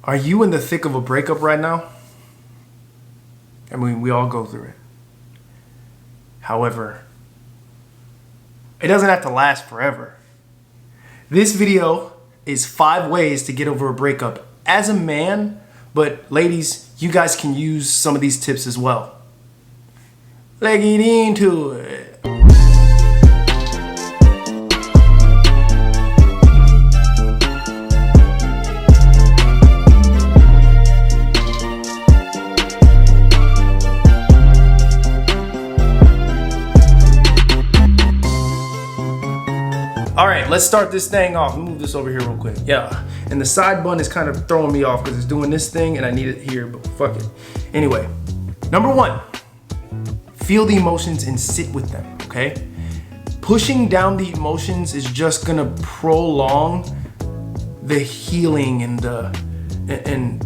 Are you in the thick of a breakup right now? I mean, we all go through it. However, it doesn't have to last forever. This video is 5 ways to get over a breakup as a man, but ladies, you guys can use some of these tips as well. Let's get into it. All right, let's start this thing off. Let me move this over here real quick. Yeah, and the side button is kind of throwing me off because it's doing this thing and I need it here, but fuck it. Anyway, number 1, feel the emotions and sit with them, okay? Pushing down the emotions is just gonna prolong the healing and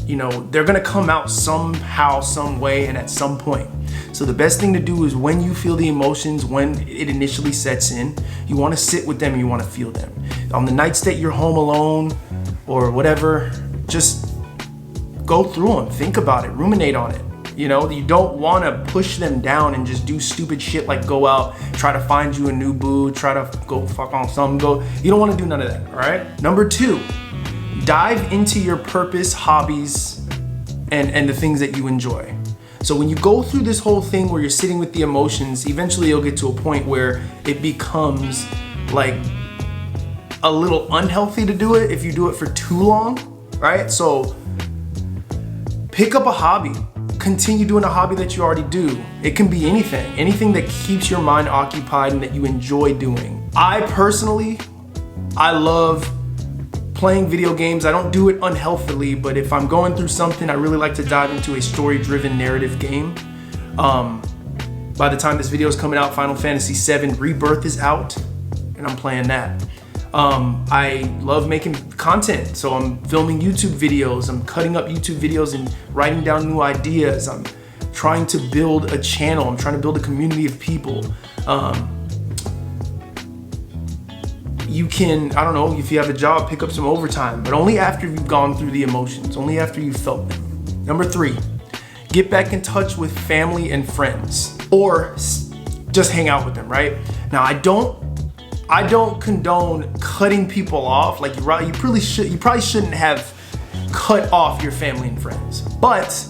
you know, they're gonna come out somehow, some way, and at some point. So the best thing to do is when you feel the emotions, when it initially sets in, you wanna sit with them and you wanna feel them. On the nights that you're home alone or whatever, just go through them, think about it, ruminate on it. You know, you don't wanna push them down and just do stupid shit like go out, try to find you a new boo, try to go fuck on something, you don't wanna do none of that, all right? Number 2, dive into your purpose, hobbies, and the things that you enjoy. So when you go through this whole thing where you're sitting with the emotions, eventually you'll get to a point where it becomes like a little unhealthy to do it if you do it for too long, right? So pick up a hobby, continue doing a hobby that you already do. It can be anything that keeps your mind occupied and that you enjoy doing. I personally love playing video games. I don't do it unhealthily, but if I'm going through something, I really like to dive into a story-driven narrative game. By the time this video is coming out, Final Fantasy VII Rebirth is out, and I'm playing that. I love making content, so I'm filming YouTube videos, I'm cutting up YouTube videos and writing down new ideas. I'm trying to build a channel, I'm trying to build a community of people. You can, I don't know, if you have a job, pick up some overtime, but only after you've gone through the emotions, only after you've felt them. Number 3, get back in touch with family and friends, or just hang out with them, right? Now, I don't condone cutting people off. Like you probably shouldn't have cut off your family and friends. But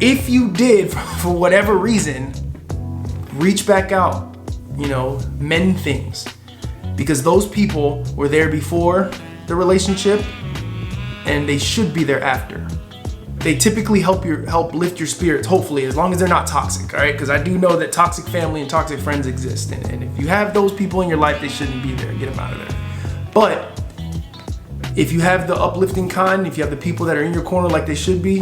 if you did, for whatever reason, reach back out. You know, mend things, because those people were there before the relationship and they should be there after. They typically help lift your spirits, hopefully, as long as they're not toxic, all right? Because I do know that toxic family and toxic friends exist, and if you have those people in your life, they shouldn't be there. Get them out of there. But if you have the uplifting kind, if you have the people that are in your corner like they should be,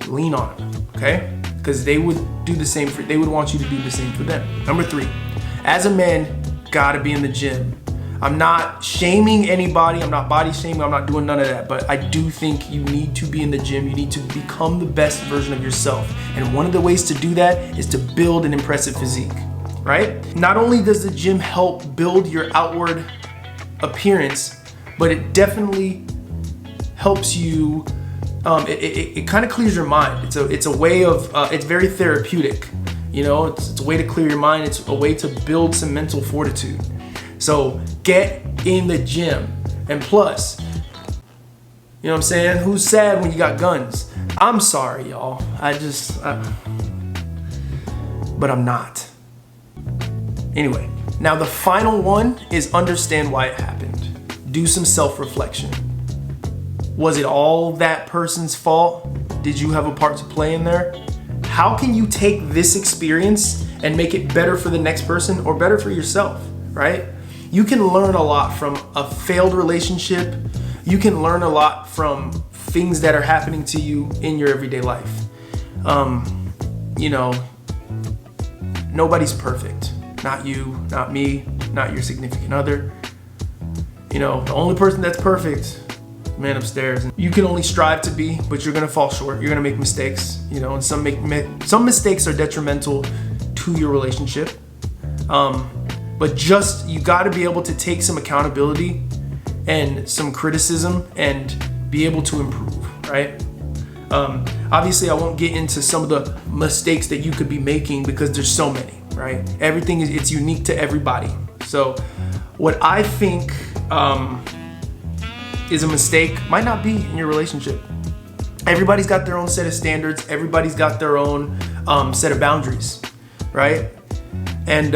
lean on them, okay? Because they would do the same they would want you to do the same for them. Number 3. As a man, gotta be in the gym. I'm not shaming anybody, I'm not body shaming, I'm not doing none of that, but I do think you need to be in the gym, you need to become the best version of yourself. And one of the ways to do that is to build an impressive physique, right? Not only does the gym help build your outward appearance, but it definitely helps you, it kind of clears your mind. It's a way of, it's very therapeutic. You know, it's a way to clear your mind. It's a way to build some mental fortitude. So get in the gym. And plus, you know what I'm saying? Who's sad when you got guns? I'm sorry, y'all. But I'm not. Anyway, now the final one is understand why it happened. Do some self-reflection. Was it all that person's fault? Did you have a part to play in there? How can you take this experience and make it better for the next person or better for yourself, right? You can learn a lot from a failed relationship. You can learn a lot from things that are happening to you in your everyday life. You know, nobody's perfect. Not you, not me, not your significant other. You know, the only person that's perfect, man upstairs. You can only strive to be, but you're gonna fall short. You're gonna make mistakes, you know, and some mistakes are detrimental to your relationship. But just, you gotta be able to take some accountability and some criticism and be able to improve, right? Obviously, I won't get into some of the mistakes that you could be making because there's so many, right? Everything it's unique to everybody. So what I think is a mistake might not be in your relationship. Everybody's got their own set of standards. Everybody's got their own set of boundaries, right? And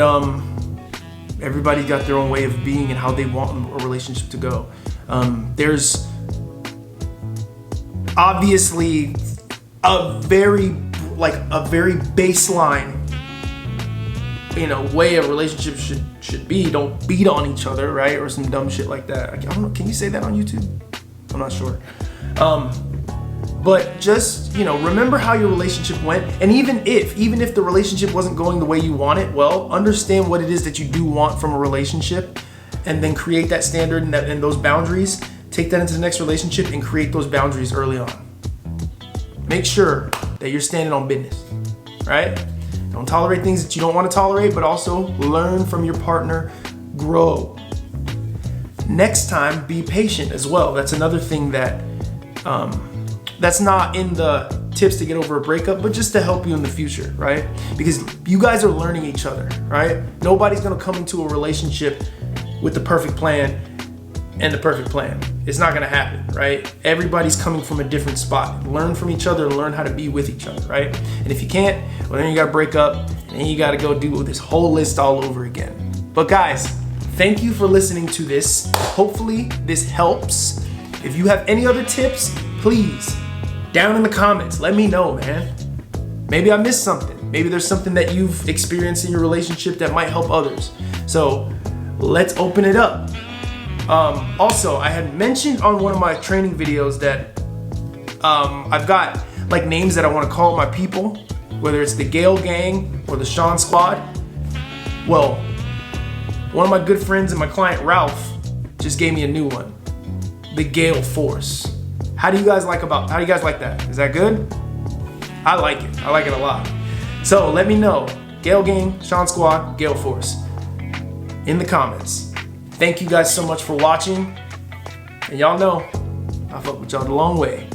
everybody's got their own way of being and how they want a relationship to go. There's obviously a very baseline, way a relationship should be. Don't beat on each other, right? Or some dumb shit like that. I don't know. Can you say that on YouTube? I'm not sure. But just, remember how your relationship went. And even if the relationship wasn't going the way you want it, well, understand what it is that you do want from a relationship, and then create that standard and those boundaries. Take that into the next relationship and create those boundaries early on. Make sure that you're standing on business, right? Don't tolerate things that you don't want to tolerate, but also learn from your partner, grow. Next time, be patient as well. That's another thing that that's not in the tips to get over a breakup, but just to help you in the future, right? Because you guys are learning each other, right? Nobody's gonna come into a relationship with the perfect plan and the perfect plan. It's not gonna happen, right? Everybody's coming from a different spot. Learn from each other and learn how to be with each other, right? And if you can't, well, then you gotta break up and then you gotta go do this whole list all over again. But guys, thank you for listening to this. Hopefully this helps. If you have any other tips, please, down in the comments, let me know, man. Maybe I missed something. Maybe there's something that you've experienced in your relationship that might help others. So let's open it up. Also, I had mentioned on one of my training videos that I've got like names that I want to call my people, whether it's the Gale Gang or the Sean Squad. Well, one of my good friends and my client Ralph just gave me a new one, the Gale Force. How do you guys like that? Is that good? I like it. I like it a lot. So let me know. Gale Gang, Sean Squad, Gale Force in the comments. Thank you guys so much for watching. And y'all know I fuck with y'all the long way.